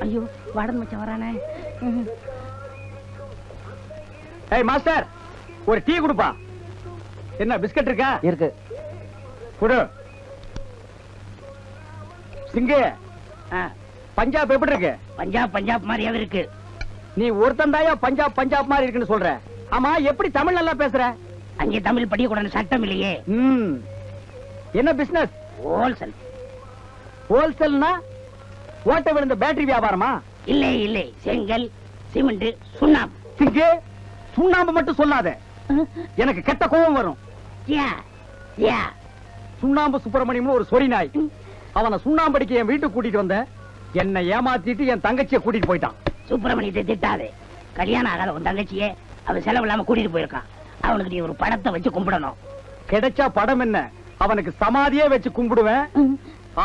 ஐயோ வாடன் மச்சான் வரானே. ஏய் மாஸ்டர், ஒரு டீ கொடுப்பா. என்ன பிஸ்கட் இருக்கா? இருக்கு. குடு. சிங்கு, பஞ்சாப் எப்படி இருக்கு? பஞ்சாப் பஞ்சாப் மாதிரியாவே இருக்கு. நீ ஒருத்தன் தாயா பஞ்சாப் பஞ்சாப் மாதிரி இருக்குன்னு சொல்ற. ஆமா, எப்படி தமிழ் நல்லா பேசுற? அங்கே தமிழ் படிக்கக்கூடாது சட்டம் இல்லையே. என்ன பிசினஸ்? ஹோல்சேல். ஹோல்சேல்னா ஓட்ட விழுந்த பேட்டரி வியாபாரமா? இல்லை இல்லை, செங்கல் சிமெண்ட் சுண்ணாம்பு. சிங்கு, சுண்ணாம்பு மட்டும் சொல்லாத, எனக்கு கெட்ட கோபம் வரும். சுண்ணாம்பு சுப்பிரமணியம் ஒரு சொறி நாய். அவனை சுண்ணாம்படிக்கு என் வீட்டுக்கு கூட்டிட்டு வந்த, என்னை ஏமாத்திட்டு என் தங்கச்சியை கூட்டிட்டு போயிட்டான். சுப்பிரமணியத்தை திட்டாதே. கல்யாணம் ஆகாத உன் தங்கச்சியே அவன் செலவு இல்லாம கூட்டிட்டு போயிருக்கான். அவனுக்கு நீ ஒரு படத்தை வச்சு கும்பிடணும். கிடைச்சா படம் என்ன, அவனுக்கு சமாதியே வச்சு கும்பிடுவேன்.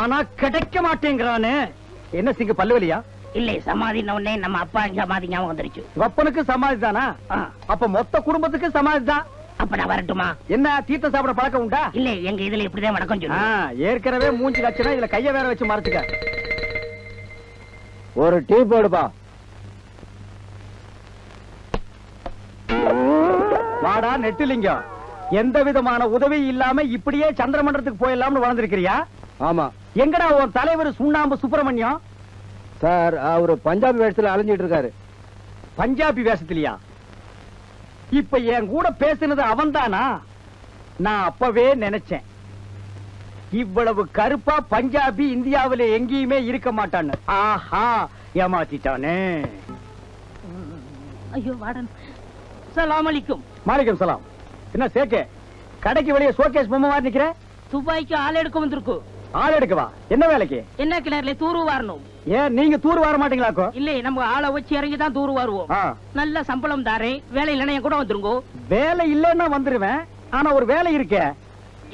ஆனா கிடைக்க மாட்டேங்கிறானே. என்ன சிங்கு, பல்லுவலியா? இல்லை, சமாதின உடனே நம்ம அப்பா சமாதி ஞாபகம் வந்துருச்சு. அப்பனுக்கு சமாதி தானா? அப்ப மொத்த குடும்பத்துக்கு சமாதி தான். அப்ப நான் வரட்டுமா? என்ன தீர்த்த சாப்பிட பழக்கம் உண்டா? இல்ல, எங்க இதுல இப்படிதான் வணக்கம் சொல்லு. ஏற்கனவே மூஞ்சி லட்சணம், இதுல கைய வேற வச்சு மறைச்சுக்க. ஒரு டீ போடுப்பா. வாடா நெட்டுலிங்கம், எந்த விதமான உதவி இல்லாம இப்படியே சந்திரமண்டலத்துக்கு போயிடலாம்னு வளர்ந்துருக்கிறியா? ஆமா. எங்கடா உன் தலைவர் சுண்ணாம்பு சுப்பிரமணியம்? சார், அவரு பஞ்சாபி வேஷத்துல அலைஞ்சிட்டு இருக்காரு. பஞ்சாபி வேஷத்திலியா? இப்ப என் கூட பேசினது அவன்தானா? நான் அப்பவே நினைச்சேன், இவ்வளவு கருப்பா பஞ்சாபி இந்தியாவில எங்கேயுமே இருக்க மாட்டான்னு. ஆஹா, ஏமாத்திட்டானே. ஐயோ வாடன். சலாம் அலைக்கும். மாலிகம் சலாம். என்ன சேக்கே, கடைக்கு வெளியே ஷோகேஸ் பொம்மை மாதிரி நிக்கிற? துபாய்க்கு ஆள் எடுக்க வந்திருக்கு. ஆள் எடுக்கவா? என்ன வேலைக்கு? என்ன கிணறுல தூரு வாரணும். ஏன் நீங்க தூர் வர மாட்டீங்களாக்கோ? இல்ல, நம்ம ஆளை வச்சு இறங்கி தான் தூரு வாருவோம். நல்ல சம்பளம் தாரேன். வேலை இல்லைன்னா என் கூட வந்துருங்கோ. வேலை இல்லைன்னா வந்துருவேன். ஆனா ஒரு வேலை இருக்கே.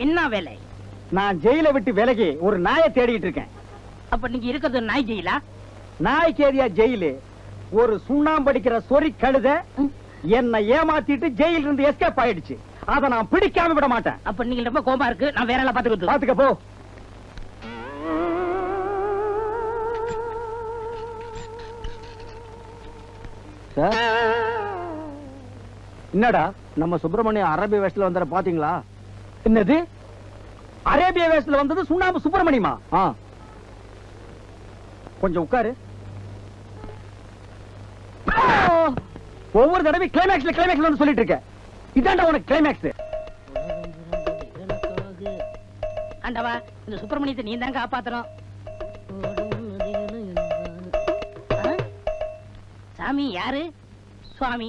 என்ன வேலை? நான் ஜெயில விட்டு விலகி ஒரு நாயை தேடிட்டு இருக்கேன். அப்ப நீங்க இருக்கிறது நாய் ஜெயிலா? நாய்க்கு ஏரியா ஜெயிலு. ஒரு சுண்ணாம்படிக்கிற சொறி கழுத என்னை ஏமாத்திட்டு ஜெயில இருந்து எஸ்கேப் ஆயிடுச்சு. அத நான் பிடிக்காம விட மாட்டேன். அப்ப நீங்க ரொம்ப கோபமா இருக்கு. நான் வேற எல்லாம் பாத்துக்க போ. என்னடா, நம்ம சுப்பிரமணியம் அரேபிய வேஷத்துல வந்தார பாத்தீங்களா? என்னது அரேபிய வேஷத்துல வந்தது சுண்ணாம்பு சுப்பிரமணியமா? கொஞ்சம் உட்காரு. ஒவ்வொரு தடவை கிளைமேக்ஸ்ல கிளைமேக்ஸ்ல சொல்லிட்டு இருக்க. இதாண்டா உனக்கு கிளைமேக்ஸ். ஆண்டவா, இந்த சுப்பிரமணியத்தை நீ தான் காப்பாத்தணும். சாமி யாரு? சுவாமி.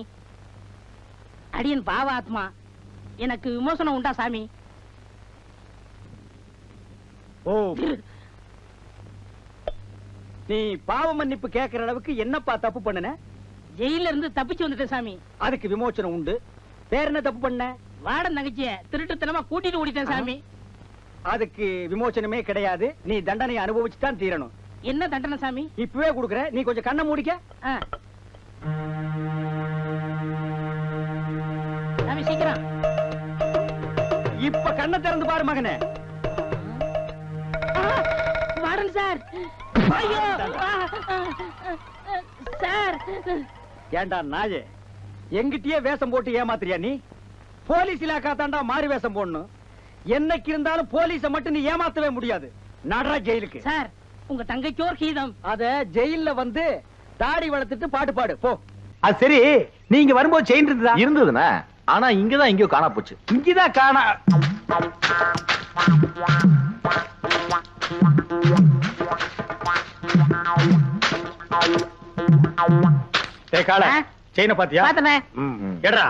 அடியன் பாவாத்மா, எனக்கு விமோசனம் உண்டா சாமி? ஓ, நீ பாவ மன்னிப்பு கேட்கிற அளவுக்கு என்னப்பா தப்பு பண்ணன? ஜெயில இருந்து தப்பிச்சு வந்துட்டேன் சாமி. அதுக்கு விமோசனம் உண்டு. வேற என்ன தப்பு பண்ண? வாடன் தங்கச்சிய திருட்டுத்தனமா கூட்டிட்டு ஓடிட்டேன் சாமி. அதுக்கு விமோசனமே கிடையாது. நீ தண்டனை அனுபவிச்சுதான் தீரணும். என்ன தண்டனை சாமி? இப்பவே கொடுக்குற. நீ கொஞ்சம் கண்ணை மூடிக்க. சாமி சீக்கிரம். இப்ப கண்ணை திறந்து பாரு மகனே. வாடன் சார். ஐயோ சார். ஏண்டா நாயே, எங்கிட்டயே வேஷம் போட்டு ஏமாத்திரியா நீ? போலீஸ் இலாக்கா தாண்டா மாறி வேஷம் போடணும். என்னைக்கு இருந்தாலும் போலீஸ மட்டும் நீ ஏமாத்தவே முடியாது. நடரா ஜெயிலுக்கு. சார், உங்க தங்கைக்கோர் கீதம். அத ஜெயில்ல வந்து தாடி வளர்த்துட்டு பாட்டு பாடு போ. அது சரி, நீங்க வரும்போது செயின் இருந்ததா? இருந்ததுண்ணா, ஆனா இங்கதான் எங்கயோ காணா போச்சு. இங்கதான் காணா. செயின பாத்தியா? பாத்தனே. எடா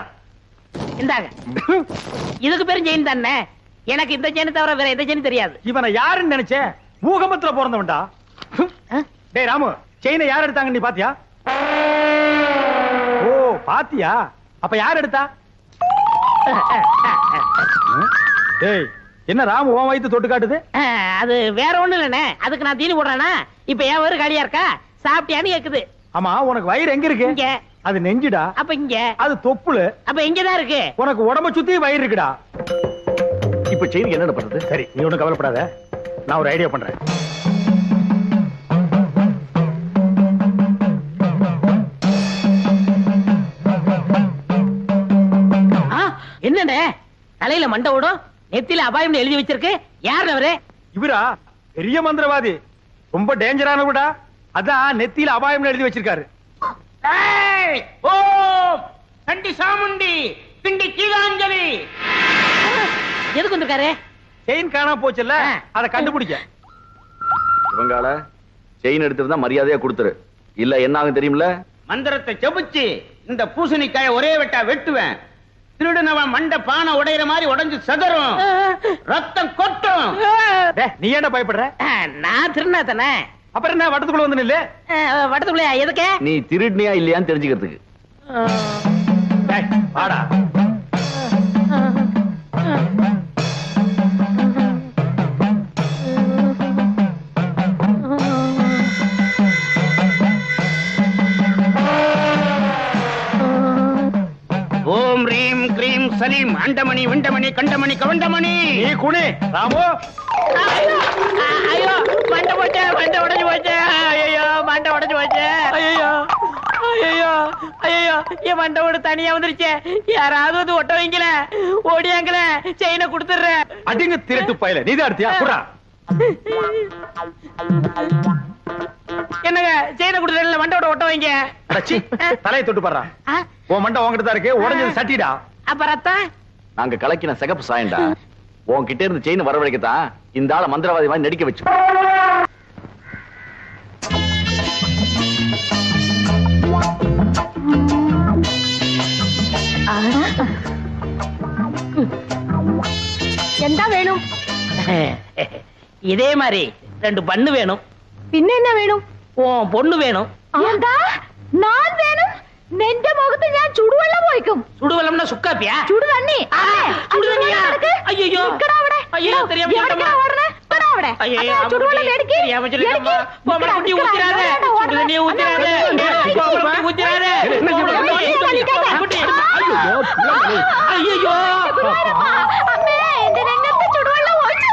இந்தாங்க. இதுக்கு பேரும் செயின் தானே. எனக்கு இந்த செயின் தவிர வேற எந்த செயின் தெரியாது. இவனை யாருன்னு நினைச்ச? பூகம்பத்துல பிறந்தவன்டா. டேய் ராமு, செயினை யார் எடுத்தாங்க நீ பாத்தியா? ஓ பாத்தியா? அப்ப யார் எடுத்தா? டேய், என்ன ராமு உன் வயித்து தொட்டு காட்டுது? அது வேற ஒண்ணு இல்லனே. அதுக்கு நான் தீனி போடுறேனா? இப்ப ஏன் வயிறு காலியா இருக்கா? சாப்பிட்டியான்னு கேக்குது. ஆமா, உனக்கு வயிறு எங்க இருக்கு? இங்க. அது நெஞ்சுடா. அப்ப இங்க. அது தொப்புளு. அப்ப இங்கதான் இருக்கு. உனக்கு உடம்ப சுத்தி வயிறு இருக்குடா. இப்ப செயின் என்ன பண்றது? சரி, நீ ஒண்ணும் கவலைப்படாத. நான் ஒரு ஐடியா பண்றேன். என்னண்ணே தலையில மண்டை ஓடும் நெத்தியில அபாயம் எழுதி வச்சிருக்கு யாரு அவரு? இவரா பெரிய மந்திரவாதி, ரொம்ப டேஞ்சரானவடா. அதான் நெத்தியில அபாயம் எழுதி வச்சிருக்காரு. ஓ கண்டி சாமுண்டி பிண்டி கீழாஞ்சலி. எதுக்கு வந்திருக்காரு? செயின் காணாம போச்சுல்ல, அதை கண்டுபிடிக்க. இவங்கால செயின் எடுத்துட்டு தான் மரியாதையா கொடுத்துரு, இல்ல என்ன ஆகும் தெரியுமில்ல? மந்திரத்தை செபிச்சு இந்த பூசணிக்காய ஒரே வெட்டா வெட்டுவேன். திருடுனவன் மண்ட பானை உடையிற மாதிரி உடைஞ்சு சதறும், ரத்தம் கொட்டும். நீ ஏன்டா பயப்படுற? நான் திருநா தானே. அப்புறம் என்ன வட்டத்துக்குள்ள வந்து நில்லு. வடத்துக்குள்ள எதுக்கு? நீ திருடினியா இல்லையான்னு தெரிஞ்சுக்கிறதுக்கு. டேய், வாடா. ஓம் ரீம் கிரீம் சலீம் அண்டமணி விண்டமணி கண்டமணி கவண்டமணி. நீ குனி ராமு. ஐயோ மண்டை போச்சு, மண்டை உடைஞ்சு போச்சு. ஐயோ மண்டை உடைஞ்சு போச்சு. ஐயோ ஐயோ ஐயோ என் மண்டை ஓடு தனியா வந்துருச்சு. யாராவது வந்து ஒட்ட வைங்கல, ஓடியாங்கல, செயினை கொடுத்துடுறேன். அடிங்க திருட்டு பயல, நீதான் எடுத்தியா? குடா. என்னங்க செயினை கொடுத்துறேன், மண்டோட ஒட்ட வைங்க. அடச்சி, தலையை தொட்டு பாடுறா. உன் மண்டை உன்கிட்ட தான் இருக்கு, உடைஞ்சது சட்டிடா. அப்ப ரத்தம் நாங்க கலக்கின சிகப்பு சாயண்டா. உன்கிட்ட இருந்து செயின் வரவழைக்கத்தான் இந்த ஆள மந்திரவாதி மாதிரி நடிக்க வச்சு. என்ன வேணும்? இதே மாதிரி 2 பண்ணு வேணும். பின்ன என்ன வேணும்? உன் பொண்ணு வேணும். എന്താ ഞാൻ വേണം? നിന്റെ മുഖത്ത് ഞാൻ ചുടുവെള്ളം ഒഴിക്കും. சுடுவெல்லம்னா சுக்காப்பியா? ചുടു തണ്ണി. சுடு தண்ணியா? ஐயோ ஐயோ தெரியாம சொல்லிட்டேம்மா. ஐயோ ചുടുവെള്ളം എടുക്ക്. தெரியாம சொல்லிட்டேம்மா. கோமல குட்டி ஊத்திராத, சுடு தண்ணியை ஊத்திராத, கோமல குட்டி ஊத்திராத. ஐயோ അമ്മേ എന്റെ രംഗത്ത് ചുടുവെള്ളം ഒഴിച്ചു.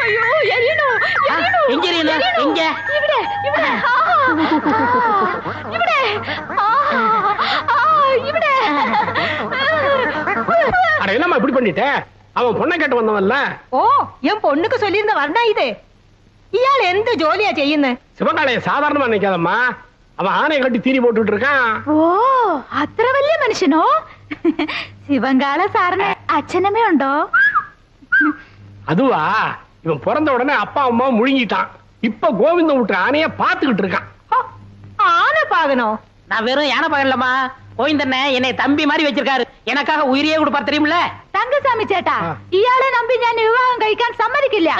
അയ്യോ എരിയണു എരിയണു. எங்க எரியணும்? எங்க? ഇവിടെ ഇവിടെ ഇവിടെ ഇവിടെ. அட என்னம்மா இப்படி பண்ணிட்ட? அவன் பொண்ணை கேட்டு வந்தவன்ல. ഓ என் பொண்ணுக்கு சொல்லியிருந்த வர்ணா இது. ഇയാൾ എന്ത് ജോലിയാ ചെയ്യുന്നത്? சிவகாலைய சாதாரணமா நினைக்காதம்மா, அவன் ஆணையை கட்டி தீனி போட்டுட்டு இருக்கான். ഓ അത്ര വലിയ മനുഷ്യനോ? ശിവങ്കാള സാറിന് അച്ഛനമ്മ ഉണ്ടോ? அதுவா, இவன் பிறந்த உடனே அப்பா அம்மா முழுங்கிட்டான். இப்ப கோவிந்தம் விட்டு ஆணைய பாத்துக்கிட்டு இருக்கான். ആന പാകനോ? நான் வெறும் யானை பகல்லம்மா, கோவிந்தண்ணே என்னை தம்பி மாதிரி வச்சிருக்காரு. எனக்காக உயிரியே கொடுப்பார் தெரியுமில்ல? തങ്കസ്വാമി ചേട്ടാ, ഇയാളെ നമ്പി ഞാൻ വിവാഹം കഴിക്കാൻ സമ്മതിക്കില്ല.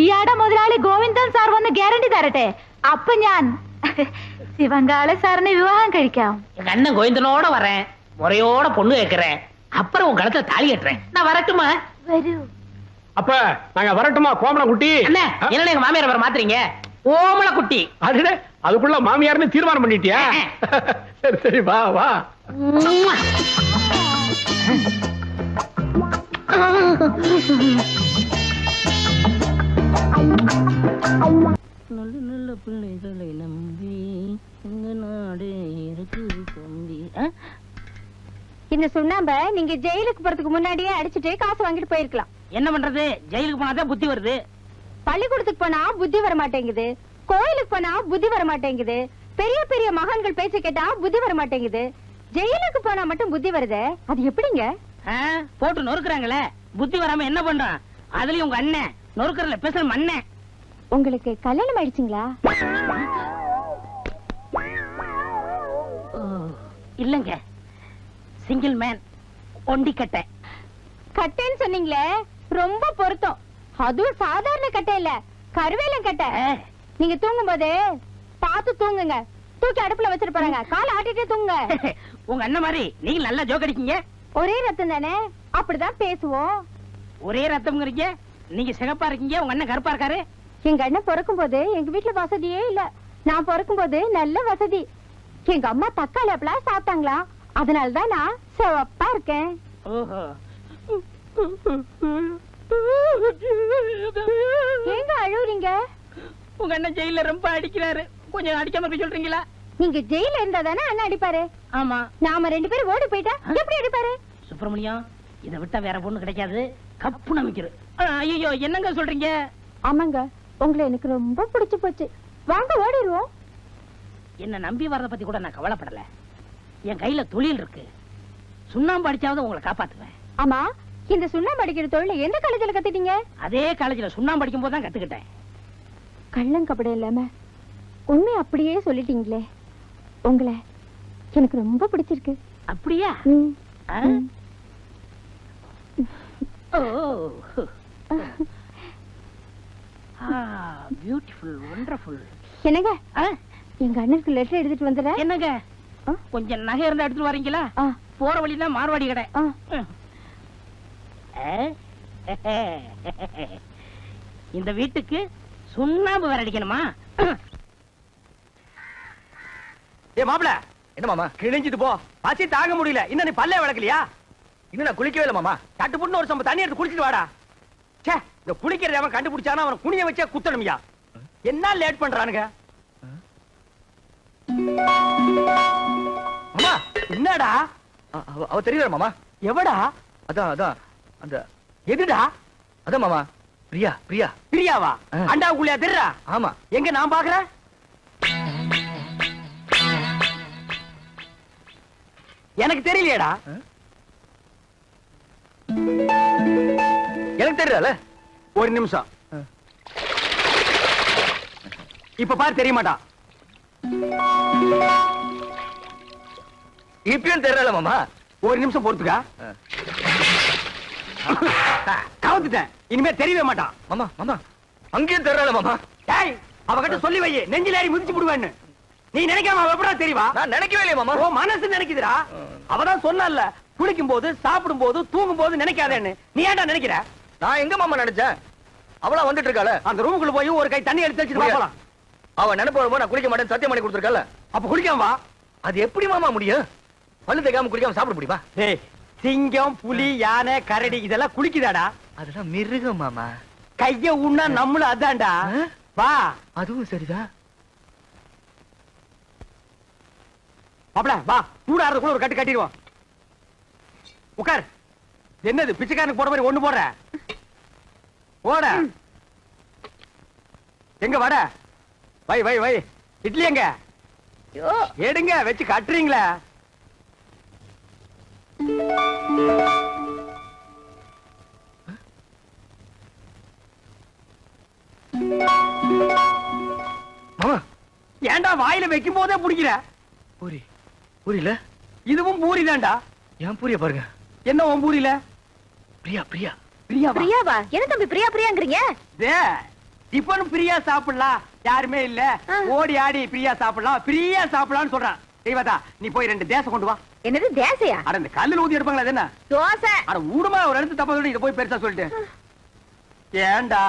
ഇയാളുടെ മുതലാളി ഗോവിന്ദൻ സാർ വന്ന് ഗ്യാരണ്ടി തരട്ടെ, അപ്പൊ ഞാൻ ശിവങ്കാള സാറിനെ വിവാഹം കഴിക്കാം. எங்க அண்ணன் கோவிந்தனோட வரேன், முறையோட பொண்ணு கேட்கிறேன், அப்புறம் உன் கழுத்துல தாலி கட்டுறேன். நான் வரட்டுமா? വരൂ. அப்ப நாங்க வரட்டுமா கோமல குட்டி? அண்ணே என்ன எங்க மாமியார் வர மாத்துறீங்க? ஓமல குட்டி. அதுடே, அதுக்குள்ள மாமியார்னு தீர்மானம் பண்ணிட்டியா? சரி சரி வா வா. நல்ல நல்ல பிள்ளைகளை நம்பி இந்த நாடு இருக்கு தம்பி. இந்த சுண்ணாம்ப நீங்க ஜெயிலுக்கு போறதுக்கு முன்னாடியே அடிச்சுட்டு காசு வாங்கிட்டு போயிருக்கலாம். என்ன பண்றது, ஜெயிலுக்கு போனாதான் புத்தி வருது. பள்ளிக்கூடத்துக்கு போனா புத்தி வர மாட்டேங்குது, கோயிலுக்கு போனா புத்தி வர மாட்டேங்குது, பெரிய பெரிய மகான்கள் பேச்சு கேட்டா புத்தி வர மாட்டேங்குது, ஜெயிலுக்கு போனா மட்டும் புத்தி வருதே, அது எப்படிங்க? போட்டு நொறுக்குறாங்களே, புத்தி வராம என்ன பண்றான்? அதுலயும் உங்க அண்ணன் நொறுக்கறல பேசுற மண்ணன். உங்களுக்கு கல்யாணம் ஆயிடுச்சுங்களா? இல்லங்க, சிங்கிள் மேன், ஒண்டி கட்டை. கட்டைன்னு சொன்னீங்களே, ரொம்ப பொருத்தம். அதுவும் சாதாரண கட்டை இல்ல, கருவேலம் கட்டை. நீங்க தூங்கும் போது பார்த்து தூங்குங்க, தூக்கி அடுப்புல வச்சிட்டு போறாங்க, காலை ஆட்டிட்டே தூங்குங்க. உங்க அண்ணன் மாதிரி நீங்க நல்லா ஜோக் அடிக்கீங்க. ஒரே ரத்தம் தானே, அப்படிதான் பேசுவோம். ஒரே ரத்தம்ங்கிறீங்க, நீங்க சிகப்பா இருக்கீங்க, உங்க அண்ணன் கருப்பா இருக்காரு. எங்க அண்ணன் பிறக்கும் போது எங்க வீட்டுல வசதியே இல்ல, நான் பிறக்கும் போது நல்ல வசதி. எங்க அம்மா தக்காளி அப்பெல்லாம் சாப்பிட்டாங்களா, அதனாலதான் நான் சிவப்பா இருக்கேன். ஓஹோ. ஏங்க அழுவுறீங்க? உங்க அண்ணன் ஜெயில ரொம்ப அடிக்கிறாரு, கொஞ்சம் அடிக்காம இருக்க சொல்றீங்களா? நீங்க ஜெயில இருந்தா தானே அண்ணன் அடிப்பாரு. ஆமா. நாம 2 பேரும் ஓடி போயிட்டா எப்படி அடிப்பாரு? சுப்பிரமணியம், இதை விட்டா வேற பொண்ணு கிடைக்காது. கப்பு நமிக்கிறது. ஐயோ என்னங்க சொல்றீங்க? ஆமாங்க, உங்களை எனக்கு ரொம்ப பிடிச்சு போச்சு. வாங்க ஓடிடுவோம். என்ன நம்பி வர்றத பத்தி கூட நான் கவலைப்படல. என் கையில தொழில் இருக்கு. சுண்ணாம்பு அடிச்சாவது உங்களை காப்பாத்துவேன். ஆமா, இந்த சுண்ணாம்பு அடிக்கிற தொழில எந்த காலேஜ்ல கத்துட்டீங்க? அதே காலேஜ்ல சுண்ணாம்பு அடிக்கும் போது தான் கத்துக்கிட்டேன். கள்ளங்கபடம் இல்லாம உண்மை அப்படியே சொல்லிட்டீங்களே. உங்களை எனக்கு ரொம்ப பிடிச்சிருக்கு. அப்படியா? ஆ? Oh beautiful, wonderful. என்னங்க, எங்க அண்ணனுக்கு லெட்டர் எடுத்துட்டு வந்துடுறேன். என்னங்க, கொஞ்சம் நகை இருந்தா எடுத்துட்டு வரீங்களா? போற வழிதான் மார்வாடி கடை. இந்த வீட்டுக்கு சுண்ணாம்பு வேற அடிக்கணுமா? ஏ மாப்பிள, என்ன மாமா? கிழிஞ்சிட்டு போ. பசி தாங்க முடியல. இன்னும் நீ பல்லே விளக்கலையா? இன்னும் நான் குளிக்கவே இல்லை மாமா. சட்டு புட்டு ஒரு சம்ப தண்ணி எடுத்து குளிச்சிட்டு வாடா. ச்சே, இந்த குளிக்கிறத அவன் கண்டுபிடிச்சானா அவன் குனிய வச்சே குத்தணும்யா. என்ன லேட் பண்றானுங்க? மாமா, என்னடா? அவ தெரியல மாமா. எவடா? அதான் அந்த எதுடா? அதான் மாமா, பிரியா. பிரியா பிரியாவா? ஆ. அண்டாவுக்குள்ளயா தெரியறா? ஆமா. எங்க நான் பாக்குறேன்? எனக்கு தெரியலையேடா. எனக்கு தெரியல. ஒரு நிமிஷம். இப்ப பாரு, தெரிய மாட்டான். இப்பயும் தெரியல மாமா. ஒரு நிமிஷம் பொறுத்துக்கா. கவுத்துட்டேன். இனிமே தெரியவே மாட்டான். மாமா மாமா, அங்கேயும் தெரியல மாமா. டேய், அவகிட்ட சொல்லி வை, நெஞ்சில ஏறி மிதிச்சு விடுவேன்னு. நீ நினைக்காம அவ எப்படா தெரியவா? நான் நினைக்கவே இல்லையே மாமா. ஓ மனசு நினைக்குதுடா. அவதான் சொன்னால, குளிக்கும் போது, சாப்பிடும் போது, தூங்கும் போது நினைக்காதேன்னு. நீ ஏன்டா நினைக்கிற? நான் எங்க மாமா நினைச்சேன்? அவளா வந்துட்டு இருக்காள. அந்த ரூமுக்குள்ள போய் ஒரு கை தண்ணி எடுத்து வச்சுட்டு வா போலாம். அவ நினைப்பு வரும்போது நான் குளிக்க மாட்டேன் சத்தியம் பண்ணி கொடுத்துருக்கல. அப்ப குளிக்காம வா. அது எப்படி மாமா முடியும்? பல்லு தேய்க்காம குளிக்காம சாப்பிட முடியுமா? டேய், சிங்கம், புலி, யானை, கரடி இதெல்லாம் குளிக்குதாடா? அதெல்லாம் மிருகம் மாமா. கைய உண்ணா நம்மளும் அதான்டா. வா. அதுவும் சரிதான். மாப்ள வா, சூடாறதுக்குள்ள ஒரு கட்டு கட்டிடுவோம். உட்கார். என்னது பிச்சைக்காரனுக்கு போட மாதிரி ஒண்ணு போடுற? ஓட. எங்க வட? வை வை வை. இட்லி எங்க? எடுங்க, வச்சு கட்டுறீங்களா? மாமா, ஏன்டா வாயில வைக்கும் போதே பிடிக்கிற? பூரி. பூரியில இதுவும் பூரி தான்டா. ஏன் பூரிய பாருங்க. என்ன உன் பூரியில? பிரியா பிரியா. பிரியாவா? பிரியாவா? என்ன தம்பி பிரியா பிரியாங்கறீங்க? டிபன் பிரியா சாப்பிடலாம், யாருமே இல்ல. ஓடி ஆடி பிரியா சாப்பிடலாம், பிரியா சாப்பிடலாம்னு சொல்றான். தெய்வதா, நீ போய் 2 தேச கொண்டு வா. என்னது தேசையா? அட இந்த கல்லுல ஊதி எடுப்பாங்களா? அது என்ன? தோசை. அட ஊடுமா, ஒரு இடத்து தப்பா சொல்லி இத போய் பெருசா சொல்லிட்டு. ஏன்டா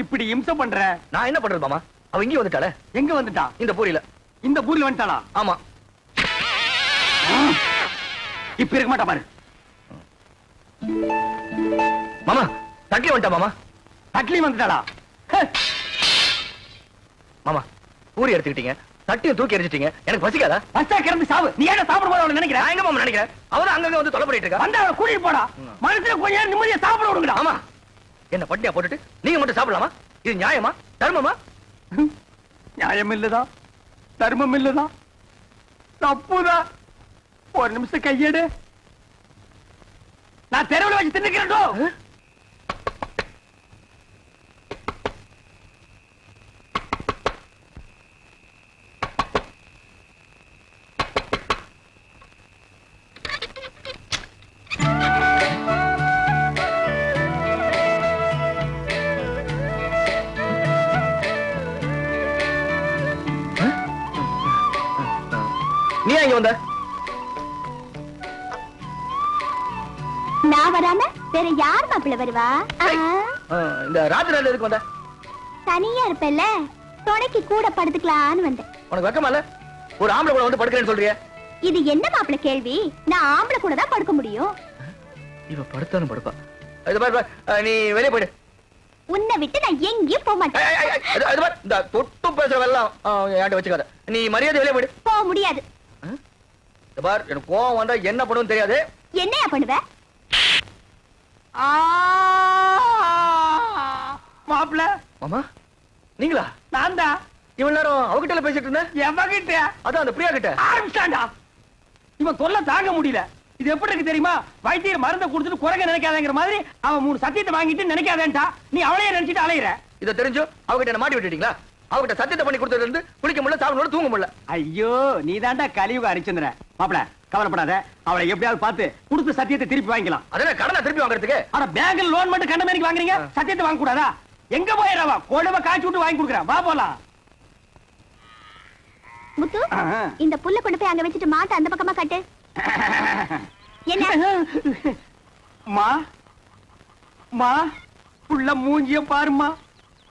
இப்படி இம்சை பண்ற? நான் என்ன பண்றது மாமா? அவ இங்கே வந்துட்டாளே. எங்க வந்துட்டா? இந்த பூரியில. இந்த பூரில வந்துட்டாளா? ஆமா. இப்ப இருக்க மாட்டா பாரு. மாமா, தட்லி வந்துட்டா மாமா. தட்லி வந்துட்டாளா? மாமா, பூரி எடுத்துக்கிட்டீங்க, தட்டியை தூக்கி எரிஞ்சிட்டீங்க. எனக்கு பசிக்காதா? பஸ்டா கிளம்பி சாவு. நீ ஏன் சாப்பிடும் போது அவளை நினைக்கிற? நான் எங்க மாமா நினைக்கிறேன்? அவதான் அங்கங்க வந்து தொலை பண்ணிட்டு இருக்கா. வந்து அவளை கூட்டிட்டு போடா. மனசுல கொஞ்ச நேரம் நிம்மதியா சாப்பிட விடுங்கடா. ஆமா, என்ன பட்டியா போட்டுட்டு நீங்க மட்டும் சாப்பிடலாமா? இது நியாயமா? தர்மமா? நியாயம் இல்லதா, தர்மம் இல்லதா, தப்புதான். ஒரு நிமிஷம் கையெடு. நான் தெருவில் வச்சு தின்னுக்கிறேன். நீ இங்க வந்த? நான் வராம வேற யார் மாப்பிள்ள வருவா? இந்த ராத்திரி எதுக்கு வந்த? தனியா இருப்பேல்ல, துணைக்கு கூட படுத்துக்கலான்னு வந்தேன். உனக்கு வெக்கமா இல்ல? ஒரு ஆம்பளை கூட வந்து படுக்கிறேன்னு சொல்றியே. இது என்ன மாப்பிள்ள கேள்வி? நான் ஆம்பளை கூட தான் படுக்க முடியும். இவ படுத்தாலும் படுப்பா. இது பாரு, நீ வெளியே போயிடு. உன்னை விட்டு நான் எங்கேயும் போக மாட்டேன். இந்த தொட்டு பேசுற வெல்லாம் என்கிட்ட வச்சுக்காத. நீ மரியாதை வெளியே போயிடு. போக முடியாது. பார், எனக்கு கோவம் வந்தா என்ன பண்ணுன்னு தெரியாது. என்னையா பண்ணுவ? மாப்பிள மாமா நீங்களா? நான் தான். இவ்வளவு நேரம் அவகிட்ட பேசிட்டு இருந்தேன். எவகிட்ட? அதான் அந்த பிரியா கிட்ட. ஆரம்பிச்சாண்டா. இவன் தொல்லை தாங்க முடியல. இது எப்படி இருக்கு தெரியுமா? வைத்தியர் மருந்தை கொடுத்துட்டு குறைங்க நினைக்காதங்கிற மாதிரி அவன் 3 சத்தியத்தை வாங்கிட்டு நினைக்காதேன்டா. நீ அவளையே நினைச்சிட்டு அலையிற. இத தெரிஞ்சோ அவகிட்ட என்ன மாட்டி விட்டுட்டீங்களா? அவகிட்ட சத்தியத்தை பண்ணி கொடுத்ததுல இருந்து குளிக்க முடியல, சாப்பிட தூங்க முடியல. ஐயோ நீதான்டா கலியுக ஹரிச்சந்திரன். மாப்பிள கவலைப்படாத, அவளை எப்படியாவது பார்த்து கொடுத்த சத்தியத்தை திருப்பி வாங்கிக்கலாம். அதே கடனை திருப்பி வாங்குறதுக்கு. ஆனா பேங்க்ல லோன் மட்டும் கண்ட மாதிரி வாங்குறீங்க, சத்தியத்தை வாங்க கூடாதா? எங்க போயிடவா? கொழுவ காய்ச்சி விட்டு வாங்கி கொடுக்குறேன். வா போலாம். முத்து, இந்த புல்ல கொண்டு போய் அங்க வச்சுட்டு மாட்ட அந்த பக்கமா கட்டு. என்ன? மா மா புள்ள மூஞ்சிய பாருமா.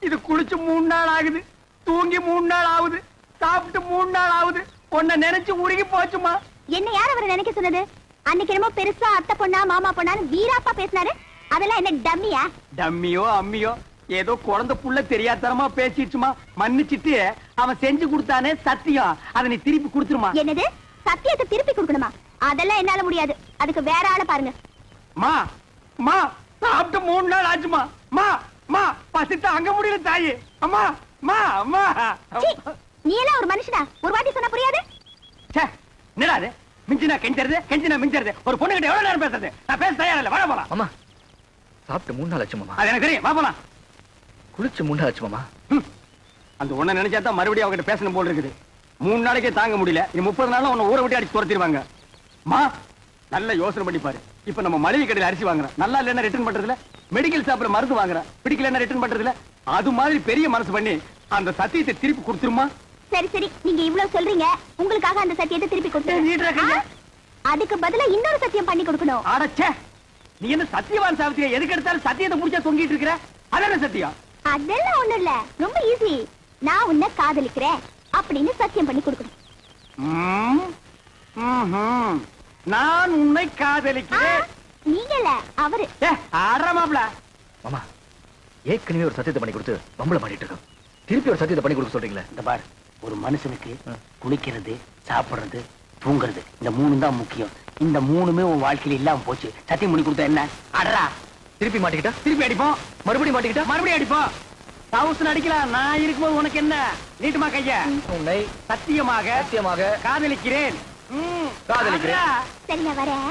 இது குளிச்சு 3 நாள் ஆகுது, தூங்கி 3 நாள் ஆகுது, சாப்பிட்டு 3 நாள் ஆகுது. உன்னை நினைச்சு உருகி போச்சுமா. என்ன யார் அவரை நினைக்க சொன்னது? அன்னைக்கு என்னமோ பெருசா அத்தை பொண்ணா மாமா பொண்ணான்னு வீராப்பா பேசினாரு. அதெல்லாம் என்ன டம்மியா? டம்மியோ அம்மியோ ஏதோ குழந்தை புள்ள தெரியாதனமா பேசிடுச்சுமா. மன்னிச்சிட்டு அவன் செஞ்சு கொடுத்தானே சத்தியம், அதை நீ திருப்பி கொடுத்துருமா. என்னது? சத்தியத்தை திருப்பி கொடுக்கணுமா? அதெல்லாம் என்னால முடியாது. அதுக்கு வேற ஆளை பாருங்க. மா மா சாப்பிட்டு 3 நாள் ஆச்சுமா. மா மா பசிட்டு அங்க முடியல தாயி. அம்மா மா அம்மா. சீ, நீ எல்லாம் ஒரு மனுஷனா? ஒரு வாட்டி சொன்னா புரியாது? ச்சே, என்னடா இது? மிஞ்சினா கெஞ்சறது, கெஞ்சினா மிஞ்சறது. ஒரு பொண்ணு கிட்ட எவ்வளவு நேரம் பேசுறது? நான் பேச தயாரா இல்ல. வர போலாம். மாமா சாப்பிட்டு 3 நாள் ஆச்சு மாமா. அது எனக்கு தெரியும். வா போலாம். குளிச்சு 3 நாள் ஆச்சு மாமா. அந்த ஒண்ண நினைச்சா தான் மறுபடியும் அவகிட்ட பேசணும் போல இருக்குது. 3 நாளைக்கே தாங்க முடியல. இனி 30 நாள்ல உன்னை ஊரை விட்டு அடிச்சு துரத்திடுவாங்க. மா நல்ல யோசனை பண்ணி பாரு. இப்ப நம்ம மளிகை கடையில அரிசி வாங்குறோம், நல்லா இல்லன்னா ரிட்டர்ன் பண்றதுல, மெடிக்கல் ஷாப்ல மருந்து வாங்குறோம், பிடிக்கலன்னா ரிட்டர்ன் பண்றதுல, அது மாதிரி பெரிய மனசு பண்ணி அந்த சத்தியத்தை திருப்பி கொடுத்துருமா. சரி சரி, நீங்க இவ்வளவு சொல்றீங்க, உங்களுக்காக அந்த சத்தியத்தை திருப்பி கொடுத்துறேன். அதுக்கு பதிலா இன்னொரு சத்தியம் பண்ணி கொடுக்கணும். அடச்சே, நீ என்ன சத்தியவான் சாவித்திரியா? எதுக்கு எடுத்தாலும் சத்தியத்தை முடிச்சா தொங்கிட்டு இருக்கிற? அதான சத்தியம்? அதெல்லாம் ஒண்ணும் இல்ல, ரொம்ப ஈஸி. நான் உன்னை காதலிக்கிறேன் அப்படின்னு சத்தியம் பண்ணி கொடுக்கணும். நான் உன்னை காதலிக்கிறேன். நீங்க இல்ல, அவரு. ஆறாமாப்ல. மாமா ஏற்கனவே ஒரு சத்தியத்தை பண்ணி கொடுத்து வம்பள மாட்டிட்டு இருக்கோம். திருப்பி ஒரு சத்தியத்தை பண்ணி கொடுக்க சொல்றீங்களே. இந்த பார், ஒரு மனுஷனுக்கு குளிக்கிறது, சாப்பிடுறது, தூங்குறது, இந்த 3 தான் முக்கியம். இந்த 3மே உன் வாழ்க்கையில இல்லாம போச்சு. சத்தியம் பண்ணி கொடுத்தா என்ன? அடரா, திருப்பி மாட்டிக்கிட்டா? திருப்பி அடிப்போம். மறுபடியும் மாட்டிக்கிட்டா? மறுபடியும் அடிப்போம். தவுசன் அடிக்கலாம். நான் இருக்கும்போது உனக்கு என்ன? நீட்டுமா கைய. உன்னை சத்தியமாக சத்தியமாக காதலிக்கிறேன். காதலிக்கிறேன். சரி, நான் வரேன்.